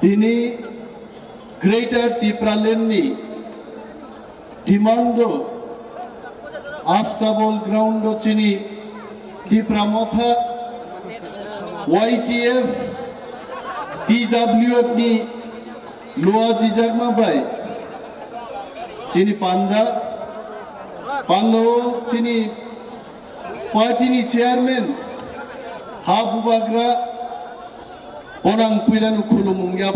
তিনি greater Tipraland ডিমান্ডো Astabal ground চিনি Tipramontha YTF TWF ni Loa Jijagma bai Chini Panda Pando Chini Party ni chairman Habu Bagra Onang Pilanu Kulumungya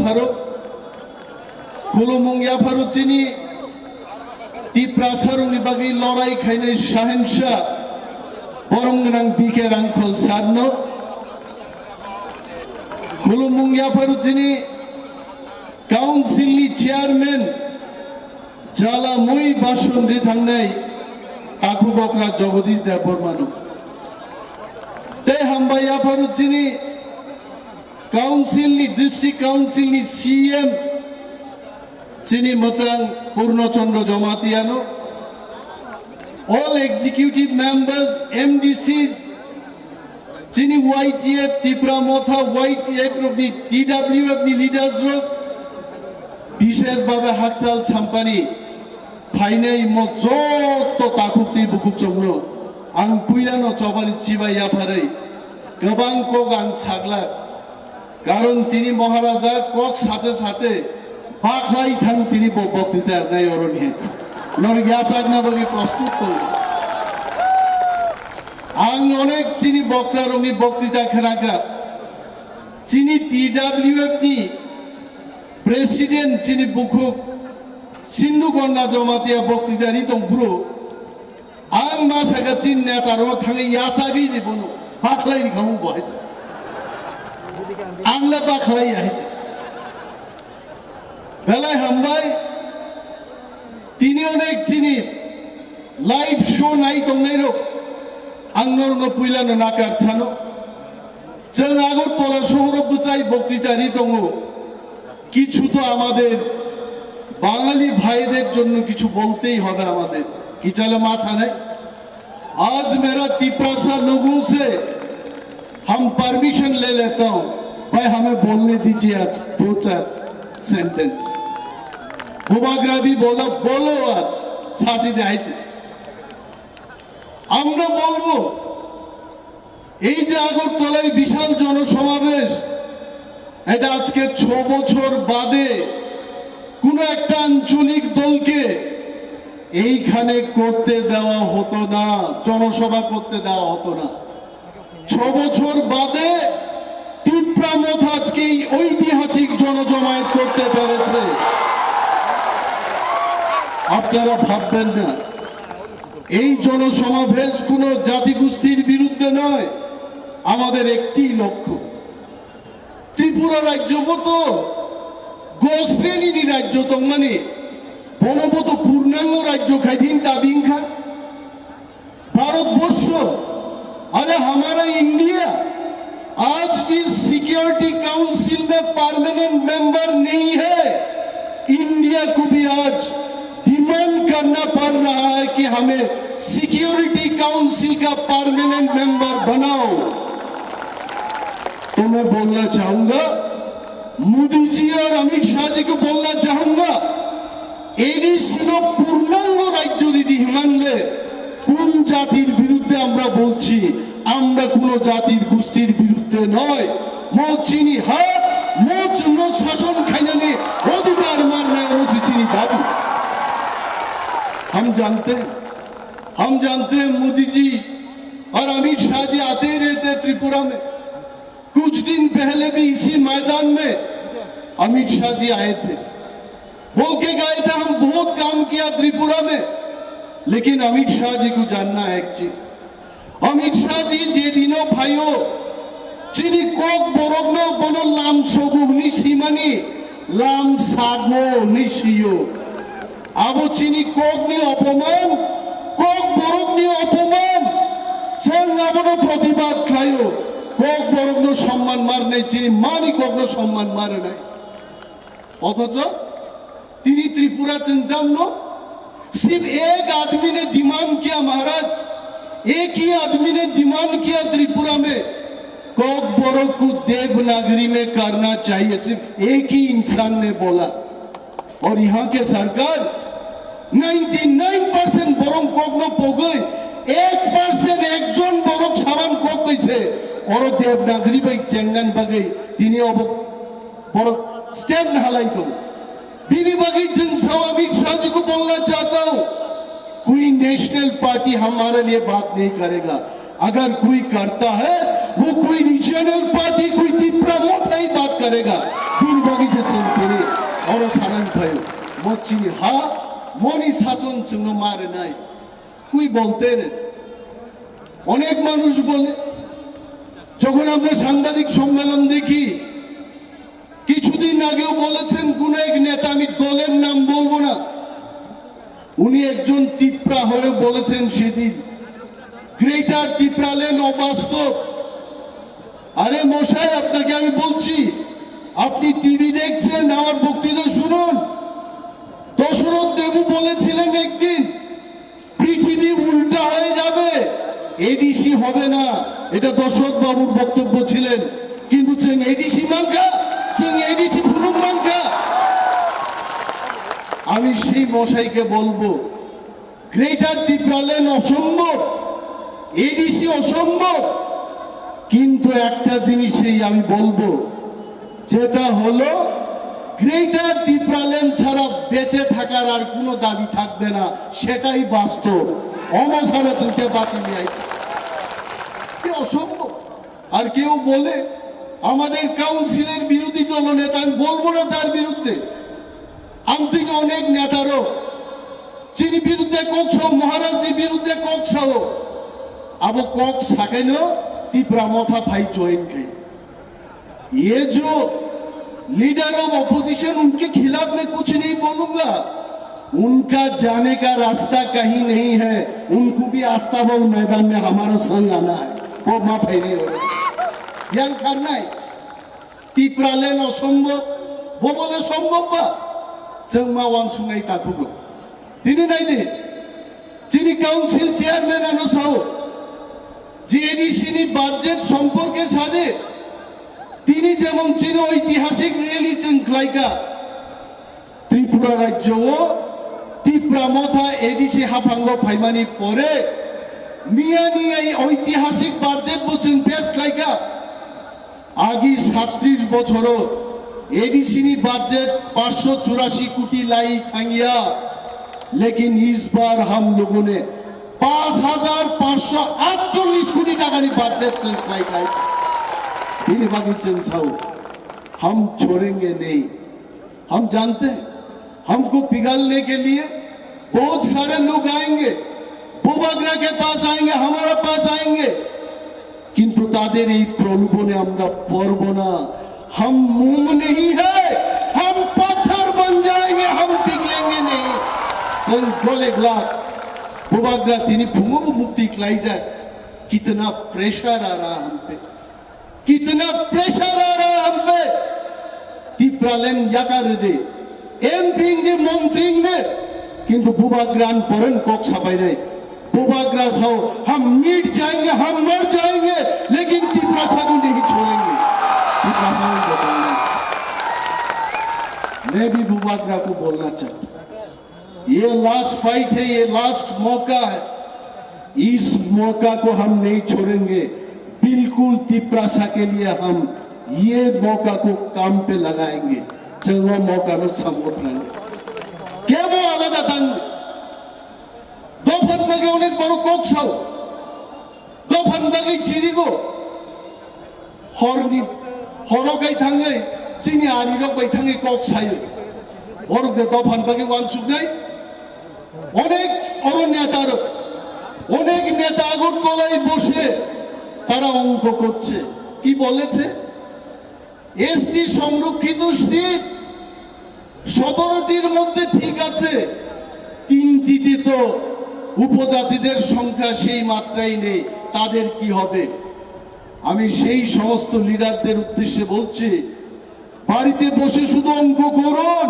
Pharo Chini Tiprasarung ni bagi lorai khainai Shahenshah Borongnang Biker Uncle Sadno Kulumungya Pharo Chini Council ni chairman Jala Mui Bashundri Thangnai Aku Bokra Jogodish Debbarma Te Hambaya Pharo Chini Council ni District Council ni CM Chini Machang Purnachandra Jamatiano all executive members MDCs Chini YTF Tipramontha YTF TWF ni leaders ro Bishesh Baba Hakchal Champani Phainai mo jotto takukti bukuk chongro ang puilano chobani chiba yapharai gobang kok ang saglak karon tini maharaja kok sathe sathe Bakhlai thang tini boktitar nai oroni nor gyasagna bagi প্রস্তুত করি ang onek chini boktarongi boktita kharaka chini TWF ni president chini bukuk Sindhu Gonna Jamatia boktitari tongpuro ang masaga chin netaro thangi yasagi dibono bakhlai ni khamu bohaita angla bakhlai aita Belai Hambai Tini onek chini live show nai tongairo Angor no puilano nakar sano Chang agor tola shohoro buchai boktitari tongo Kichu to amader Bangali bhaider jonno kichu boltei hobe amader Ki chale masa nai Aaj mera Tiprasa logon se Hum permission le leta hu Bhai hame bolne dijiye aaj do char sentence Hubagrabi bola bolo aaj ছাঁচি দেখাইছে আমরা বলবো এই যে আগরতলায় বিশাল জনসমাবেশ এটা আজকে 6 বছর বাদে কোন একটা আঞ্চলিক দলকে এইখানে করতে দেওয়া হতো না জনসভা করতে দেওয়া হতো না 6 বছর বাদে Tipramontha আজকে এই ঐতিহাসিক জনজমায়েত করতে পেরেছে আপনারা ভাববেন না এই জনসমাবেশ কোনো জাতিগোষ্ঠীর বিরুদ্ধে নয় আমাদের একটি লক্ষ্য ত্রিপুরা রাজ্যগত গোশ্রেণী রাজ্য তঙ্গানি বনবত পূর্ণাঙ্গ রাজ্য খাইদিন তাবিংখা ভারতবর্ষ अरे हमारा इंडिया आज भी सिक्योरिटी काउंसिल में परमानेंट मेंबर नहीं है इंडिया को भी आज डिमांड करना पड़ रहा है कि हमें सिक्योरिटी काउंसिल का परमानेंट मेंबर बनाओ तो मैं बोलना चाहूंगा मोदी जी और अमित शाह जी को बोलना चाहूंगा एडिशनो पूर्णांग राज्य रीति हिमांले কোন জাতির বিরুদ্ধে আমরা বলছি আমরা কোন জাতির গোষ্ঠীর বিরুদ্ধে নয় মোচিনি হ্যাঁ মোচ নো শাসন খাইনানি অধিকার মারনা মোচিনি দাবি हम जानते हैं मोदी जी और अमित शाह जी आते ही रहते त्रिपुरा में कुछ दिन पहले भी इसी मैदान में अमित शाह जी आए थे बोल के गए थे हम बहुत काम किया त्रिपुरा में लेकिन अमित शाह जी को जानना है एक चीज अमित शाह जी जे दिनों भाइयों चिनी कोक बोरगनो बनो लाम सोगु निशिमानी लाम सागो निशियो आबो चिनी कोक नि अपमान कोक बोरगनि अपमान चंग आबो प्रतिबाद खायो कोक बोरगनो सम्मान मारने चिनी मानी कोकनो सम्मान मारे নাই অথচ তিনি त्रिपुरा चिंतन नो सिर्फ एक आदमी ने डिमांड किया महाराज एक ही आदमी ने डिमांड किया त्रिपुरा में कोक बोरो को देवनागरी में करना चाहिए, सिर्फ एक ही इंसान ने बोला। और यहाँ के सरकार 99% बोरों कोक न पोगई, 1% एक जन बोरों सामान कोक कैसे और देवनागरी में चंगन बगई दिनी अब बोरो स्टेप न हलाई तो दिनी बगई जनसभा अमित शाह जी को बोलना चाहता हूँ, कोई नेशनल पार्टी हमारे लिए बात नहीं करेगा। अगर कोई करता है वो कोई रीजनल पार्टी कोई तिप्रामोथा ही बात करेगा। दिन बगीचे चलते और सारण भयो मोची हा मोनी शासन चुनो मारे नहीं कोई बोलते रे अनेक मानुष बोले যখন আমরা সাংবাদিক সম্মেলন দেখি কিছুদিন আগেও বলেছেন কোন এক নেতা, আমি দলের নাম বলবো না, উনি একজন তিপ্রা হয়ে বলেছেন সেদিন গ্রেটার টিপ্রাল্যান্ড অবাস্তব। আরে মশাই আপনাকে আমি বলছি, আপনি টিভি দেখছেন, আমার বক্তৃতা শুনুন। দশরথ দেবু বলেছিলেন একদিন পৃথিবী উল্টা হয়ে যাবে, এডিসি হবে না, এটা দশরথ বাবুর বক্তব্য ছিলেন। কিন্তু এডিসি মাঙ্কা এডিসি ফুনুক মাঙ্কা। আমি সেই মশাইকে বলবো গ্রেটার টিপ্রাল্যান্ড অসম্ভব, এডিসি অসম্ভব, কিন্তু একটা জিনিসই আমি বলবো যেটা হলো গ্রেটার টিপ্রাল্যান্ড ছাড়া বেঁচে থাকার আর কোনো দাবি থাকবে না, সেটাই বাস্তব। অমসারা চিনতে বাঁচি নাই কি অসম্ভব। আর কেউ বলে আমাদের কাউন্সিলের বিরোধী দলনেতা, আমি বলবো না তার বিরুদ্ধে, আমি থেকে অনেক নেতারও চিনি বিরুদ্ধে কোকসহ মহারাজদের বিরুদ্ধে কোকসহ अब कोक सके नो तिप्रामोथा भाई ज्वाइन गए। ये जो लीडर ऑफ ऑपोजिशन उनके खिलाफ मैं कुछ नहीं बोलूंगा, उनका जाने का रास्ता कहीं नहीं है, उनको भी आस्ताबल मैदान में हमारा संग आना है, वो माफ नहीं हो रहा yang करना है। तिप्राल्যান্ড असंभव वो बोले संभव बा जों मा वानसुंनाय ताखुगो दिनै नायदे যিনি কাউন্সিল চেয়ারম্যান আনো সাও যে এডিসিনি বাজেট সম্পর্কে সাথে তিনি যেমন চিন ঐতিহাসিক রিয়েলিটি ক্লাইকা ত্রিপুরা রাজ্য ও তিপ্রামোথা এডিসি হাফাঙ্গ ফাইমানি পরে নিয়া নিয়া এই ঐতিহাসিক বাজেট বলছেন বেস্ট লাইকা आगे 37 বছরও एडीसी बजट 584 कोटी लाई थांगिया, लेकिन इस बार हम लोगों ने 5548 कोटी टाका बजट चलाई। हम छोड़ेंगे नहीं, हम जानते हैं हमको पिघलने के लिए बहुत सारे लोग आएंगे, बोबाग्रा के पास आएंगे, हमारे पास आएंगे, किंतु तादेर এই প্রলোভনে আমরা পড়ব না। हम मूंग नहीं है, हम पत्थर बन जाएंगे, हम पिघलेंगे नहीं। सन गोले ग्लाक बोबाग्रा तिनी फुंगो मुक्ति क्लाई जाए, कितना प्रेशर आ रहा हम पे, कितना प्रेशर आ रहा हम पे। तिप्राल्যান্ড याकार दे एमपी दे मंत्री दे, किंतु बोबाग्रान परन कोक सबाई नहीं। बोबाग्रा साओ हम मिट जाएंगे, हम मर जाएंगे, लेकिन तिप्रा सागु नहीं छोड़ेंगे। तिप्रा सागु बताना, मैं भी बोबाग्रा को बोलना चाहता हूँ, ये लास्ट फाइट है, ये लास्ट मौका है, इस मौका को हम नहीं छोड़ेंगे। बिल्कुल तिप्रासा के लिए हम ये मौका को काम पे लगाएंगे, चलो मौका में संबोध करेंगे। क्या वो आलादा तंग दोफन बगे उन्हें बड़ो कोक साओ दोफन बगे चीनी को हॉर्नी हॉरो गई थंगे चीनी आरी रोक गई थंगे कोक सायो और दे दोफन बगे वन सुख नहीं অনেক অরণ্যতার অনেক নেতা আগরতলায় বসে তারা অঙ্ক করছে, কি বলেছে এসটি সংরক্ষিত সিট 17টির মধ্যে ঠিক আছে, 3টিতে তো উপজাতিদের সংখ্যা সেই মাত্রাই নেই, তাদের কি হবে? আমি সেই সমস্ত লিডারদের উদ্দেশ্যে বলছি, বাড়িতে বসে শুধু অঙ্ক করুন,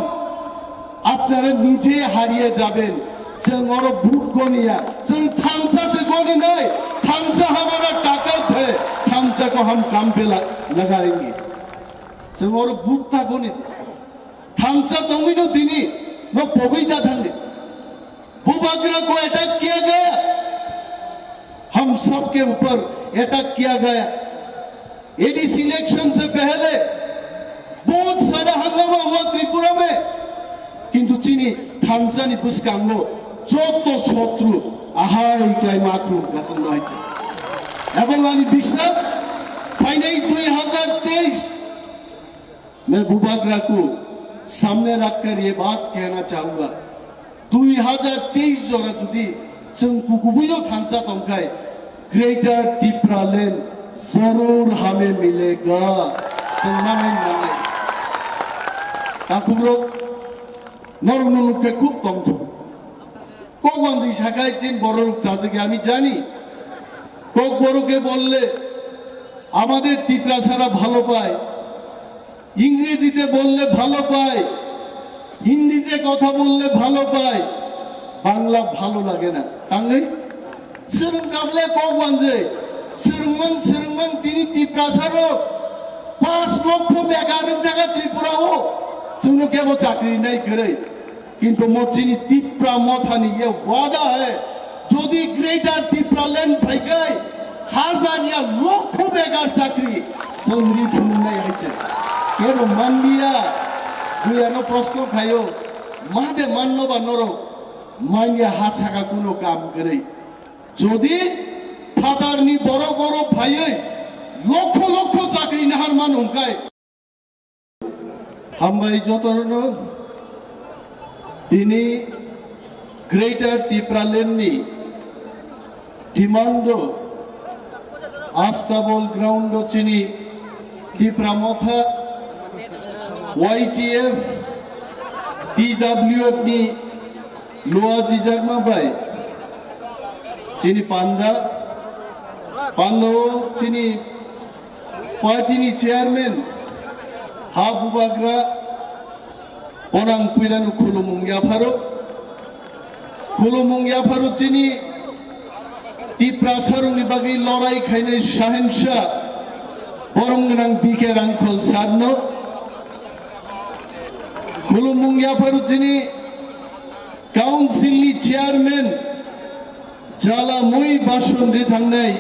আপনারা নিজে হারিয়ে যাবেন। जों और भूट गनिया जों थांसा से गनि नहीं, थांसा हमारा ताकत है। थामसा को हम काम पे लगाएंगे जों और बुकता को नहीं थामसा तो ही नो दिनी नो पविता थांगे भूभाग्रा को अटैक किया गया हम सब के ऊपर अटैक किया गया एडीसी इलेक्शन से पहले बहुत सारा हंगामा हुआ त्रिपुरा में किंतु चीनी थामसा नि बुसकांगो चोत्तो शत्रु आहार इक्लाई माक्रू गाचन रहित एवं आनी विश्वास फाइनली 2023 मैं भूभाग्रा को सामने रखकर ये बात कहना चाहूंगा 2023 जोरा जुदी जों कुकुबिनो थांसा तंकाय ग्रेटर टिप्रालैंड जरूर हमें मिलेगा जों माने माने ताकुब्रो नरनुनुके खूब तंथु कोगवंजी शाखाय चीन बड़रुक साजके आमी जानी कोक बड़ुके बोलले আমাদের ত্রিপুরা ছাড়া ভালো পায় ইংরেজিতে বললে ভালো পায় হিন্দিতে কথা বললে ভালো পায় বাংলা ভালো লাগে না তাঙ্গই সেরম গাবলে কোগওয়ানজে সেরমং তিনি ত্রিপুরা ছাড়ো 5 লক্ষ বেকারের জায়গা ত্রিপুরাও जोंनो केवल चाकरी नहीं करे किंतु मोचिनी ত্রিপুরা मथानी ये वादा है যদি গ্রেটার ত্রিপুরাল্যান্ড ভাইগাই हजार या लाखों बेकार चाकरी जोंनि थुननाय आइছে केवल मान लिया दुयानो प्रश्न खायो मादे माननो बा नरो मानिया हासाका कुनो काम करे যদি फादारनि बड़ बड़ भाइयै लक्ष लक्ष चाकरी नाहार मान हमकाय हामबाय जतरनो दिनै greater ত্রিপুরাল্যান্ডनि डिमांडो Astabal ground chini Tipraland YTF TWF ni Luaji Jagma bai chini panda chini party ni chairman Habu Bagra Onang Pilanu Kulumung Yaparo chini Tripura সারুনি বাগি লড়াই খাইনে শাহেনশাহ বরমগনাং বিকে রাংখল সারনো খুলুমুঙ্গিয়া ফারুচিনি কাউন্সিলনি চেয়ারম্যান জালা মই বাসন রে থাংনাই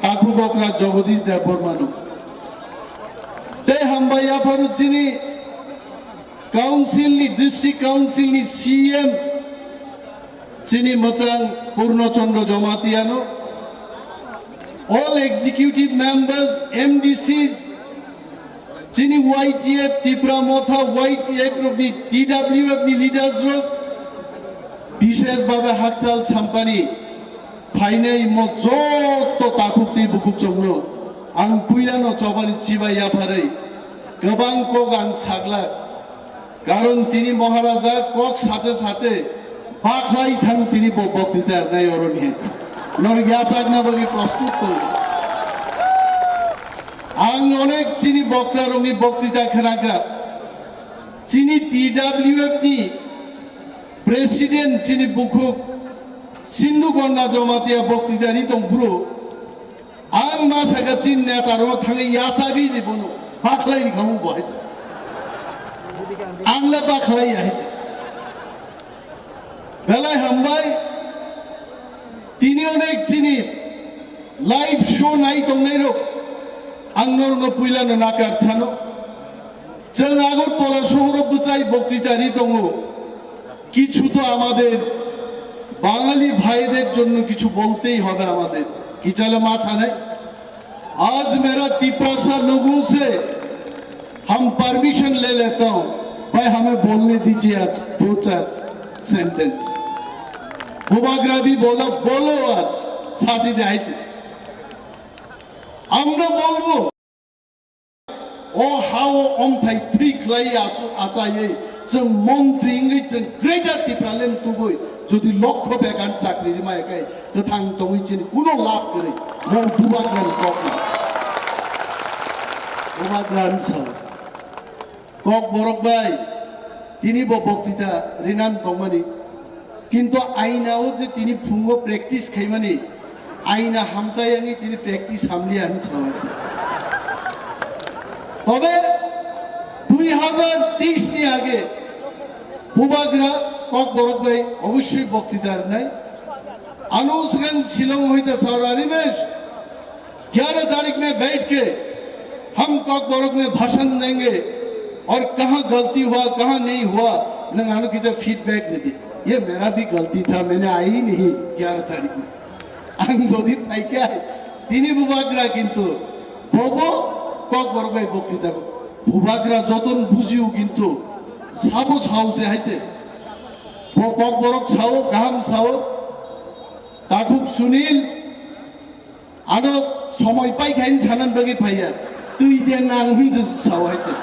তাকু বকরা জগদীশ দেববর্মানো তে হামবাইয়া ফারুচিনি কাউন্সিলনি ডিস্ট্রিক্ট কাউন্সিলনি CM Chini Machang Purnachandra Jamatiano, all executive members, MDCs, Chini YTF, Tipramotha, YTF, TWF leaders, Bishes Baba Haksal Sampani, Painei Mozo Takukti Bukupchomno, Ang Puilano Chobani Chiba Yapare, Gabang Kogan Sagla, Karon Tini Maharaja, Kok Sate. बाखलाई थांग तिनी बक्तिता नहीं और नहीं नर ग्यासागना बगी प्रस्तुत तो आंग अनेक चीनी बक्ता रंगी बक्तिता खनाका चीनी TWF नि प्रेसिडेंट चीनी बुखु सिंधु गन्ना जमातिया बक्तिता नि तंपुरो आंग मासाका चीन नेता रो थांगे यासागी नि बनो बाखलाई नि खाऊ बहाय आंगला बाखलाई आइछ बेलाय हामबाय तिनी अनेक चिनी लाइव शो नाई तंगनाय रो आंगरनो पुइलानो नाकार सानो जों আগরতলা শহরে বুচাই বক্তৃতারি দঙ্গো কিছু তো আমাদের বাঙালি ভাইদের জন্য কিছু বলতেই হবে আমাদের কি চলে मासा नहीं आज मेरा तिप्रासा लोगों से हम परमिशन ले लेता हूं भाई हमें बोलने दीजिए आज 2-4 सेंटेंस भूभाग्रा भी बोला बोलो आज सासी आइছে আমরা বলবো ও হাও অমথাই থিকলাই আচায়ে जों মন্ত্রীঙ্গै जों ग्रेटर टिप्रालेन्ड तुबै যদি লক্ষ বেকার চাকরির মায়কাই गोथां दङैचिन কোনো লাভ করে মौ भूभाग्रानि कक भूभाग्रानि साव कक बरक भाई তিনি বক্তৃতা রিনাম দমনি কিন্তু আইনাও যে তিনি ফুঙ্গ প্র্যাকটিস খাইমানি आईना हामतायांगी तिनी प्रेक्टिस हामली आनी छावाती तबे 2030 नि आगे बुबाग्रा ककबरक भाई अवश्य बक्तृतार नहीं अनुसगन शिलोंग होता सारा अनिमेश 11 तारीख में बैठ के हम ककबरक में भाषण देंगे और कहाँ गलती हुआ कहाँ नहीं हुआ नंगानु की जब फीडबैक दे दी ये मेरा भी गलती था मैंने आई ही नहीं 11 तारीख में आंग जोदी पाई क्या है तीनी बुबाग्रा किंतु बोबो ककबरक भाई बक्तृता बुबाग्रा जोतन बुझियो किंतु साबो साव से आते वो ककबरक साव गाहाम साव ताकुक सुनील आनो समय पाई खाइन सानन बगे पाइया तुई दे नांग हिंज साव आते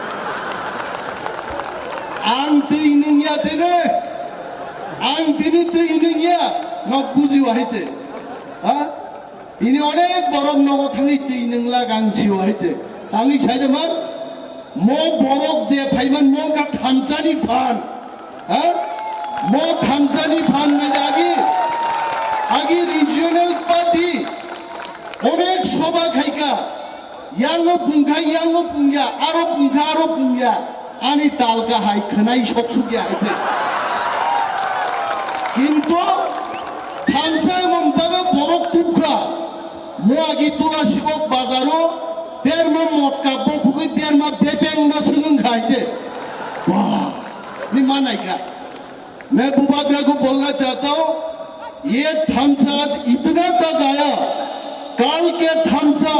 आं तुई निया तेने आं तिनी तुई निया न बुझियो आइते हाँ ini अनेक बरफ नगो थांगी तुई नंगला गांसियो आइते आंनि साइड मान मो बरफ जे फाइमान मो का थानसानी फान हाँ मो थानसानी फान में आगे रिजियोनल पार्टी अनेक सभा खाइका यांगो पुंगा आरो पुंगा आनी तालका हाई खनाई सकसुके आइते किंतु थानसाय मंताबे बरफ तुखा मो आगे तुला शिवक बाजारो देरमा मोटका बखुके देरमा बेपेंग मसुंग खाइते वाह नि मानाई का मैं बुबाग्रा को बोलना चाहता हूँ ये थानसा आज इतना तक आया काल के थानसा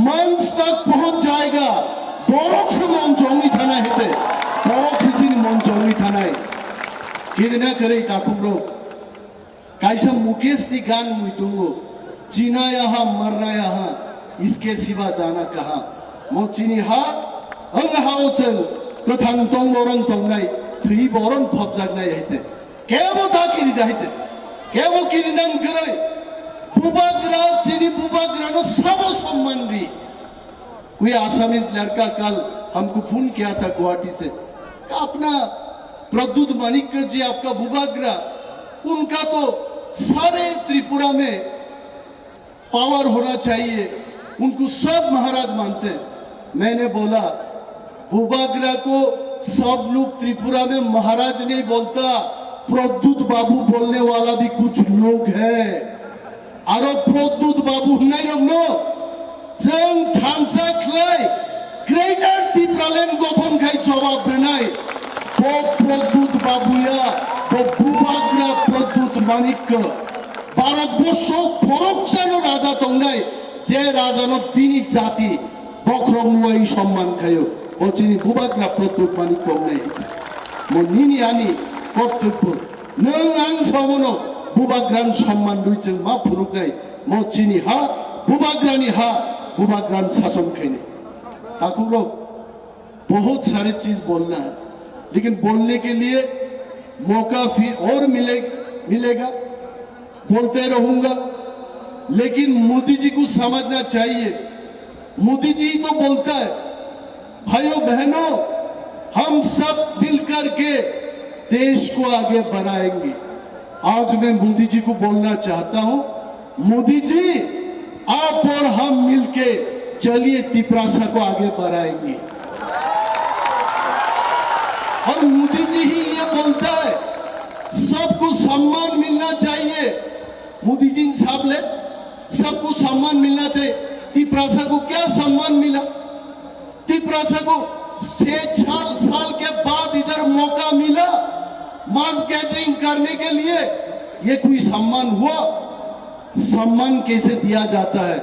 मंच तक पहुंच जाएगा बरफ से मन जोंगी थाना हेते बरफ से चिनी मन जोंगी थाना है किरना करे ताकुब्रो कैसा मुकेश दी गान मुइतुंगो जीना यहाँ मरना यहाँ इसके सिवा जाना कहाँ मोचिनी हा अंग हाउसन कथान तोंग बोरन तोंग नाई थी बोरन फब जाग नाई हेते केवो था किरी दा हेते केवो किरी नंग करे बुबाग्रा चिनी बुबाग्रा नो सबो सम्मान री कोई आसामीज लड़का कल हमको फोन किया था गुवाहाटी से का अपना प्रद्युत मानिक जी आपका बुबाग्रा उनका तो सारे त्रिपुरा में पावर होना चाहिए उनको सब महाराज मानते हैं मैंने बोला बुबाग्रा को सब लोग त्रिपुरा में महाराज नहीं बोलता प्रद्युत बाबू बोलने वाला भी कुछ लोग हैं और प्रद्युत बाबू नहीं रखनो जंग थानसा खलाई ग्रेटर टिप्रालैंड गठन खाई जवाब बनाई वो प्रद्युत बाबूया वो बुबाग्रा प्रद्युत मानिक भारतवर्ष खरकसानो राजा तंगाई जे राजानो बिनी जाति बख्रमुवाई सम्मान खायो ओचिनी बुबाग्रा प्रद्युत मानिक नहीं मो निनी आनी कर्तव्य नों आं सामनो बुबाग्रान सम्मान दुइजों मा फुरुगनाय मो चिनी हा बुबाग्रानी हा बुबाग्रान शासन खाइने ताकू लोग बहुत सारी चीज बोलना है लेकिन बोलने के लिए मौका फिर और मिलेगा बोलते रहूंगा लेकिन मोदी जी को समझना चाहिए मोदी जी तो बोलता है भाइयों बहनों हम सब मिलकर के देश को आगे बढ़ाएंगे आज मैं मोदी जी को बोलना चाहता हूं मोदी जी आप और हम मिलके चलिए तिपरासा को आगे बढ़ाएंगे और मोदी जी ही ये बोलता है सबको सम्मान मिलना चाहिए मोदी जी साहब ले सबको सम्मान मिलना चाहिए तिपरासा को क्या सम्मान मिला तिपरासा को 6 साल के बाद इधर मौका मिला मास गैदरिंग करने के लिए ये कोई सम्मान हुआ सम्मान कैसे दिया जाता है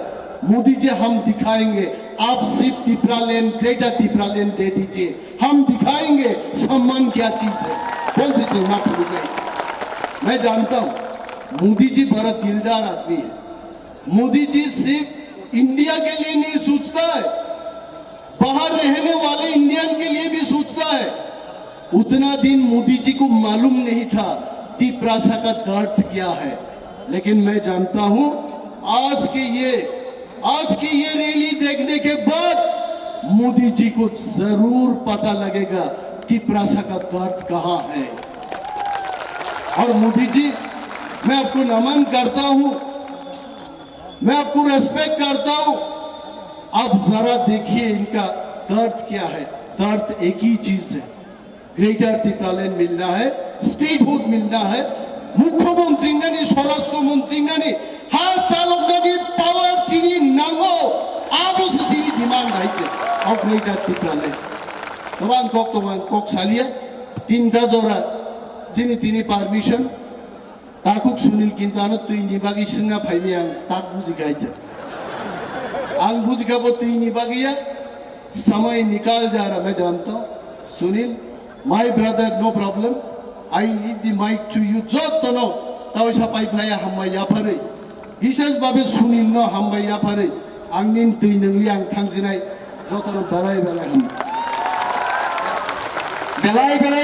मोदी जी हम दिखाएंगे आप सिर्फ टिप्रालैंड ग्रेटर टिप्रालैंड दे दीजिए हम दिखाएंगे सम्मान क्या चीज है कौन सी सीमा पूरी गई मैं जानता हूं मोदी जी बड़ा दिलदार आदमी है मोदी जी सिर्फ इंडिया के लिए नहीं सोचता है बाहर रहने वाले इंडियन के लिए भी सोचता है उतना दिन मोदी जी को मालूम नहीं था तिपरासा का दर्द क्या है लेकिन मैं जानता हूं आज की ये रैली देखने के बाद मोदी जी को जरूर पता लगेगा तिपरासा का दर्द कहां है और मोदी जी मैं आपको नमन करता हूं मैं आपको रेस्पेक्ट करता हूं आप जरा देखिए इनका दर्द क्या है दर्द एक ही चीज है ग्रेटर टिप्रालैंड मिल रहा है स्टेटहुड मिल रहा है मुख्यमंत्री ने स्वराष्ट्र मंत्री ने हर साल पावर चीनी नांगो आप उस चीनी डिमांड आई और ग्रेटर टिप्रालैंड तमान कक सालिया तीनटा जरा जिनी तिनी परमिशन ताकुक सुनील किंतु आनो तुईनी बागी सिंगा फाइमी आं ताक बुझी गाइते आं बुझी का वो तुईनी बागिया समय निकाल जा रहा मैं जानता हूँ Sunil my brother no problem I leave the mic to you जब तो नो ताऊ सा पाइपलाइन हम या परे विशेष बाबे सुनील नो हम या परे आंनिन तुईनंगली आं थांजिनाय जब तो नो बेलाय हम बेलाय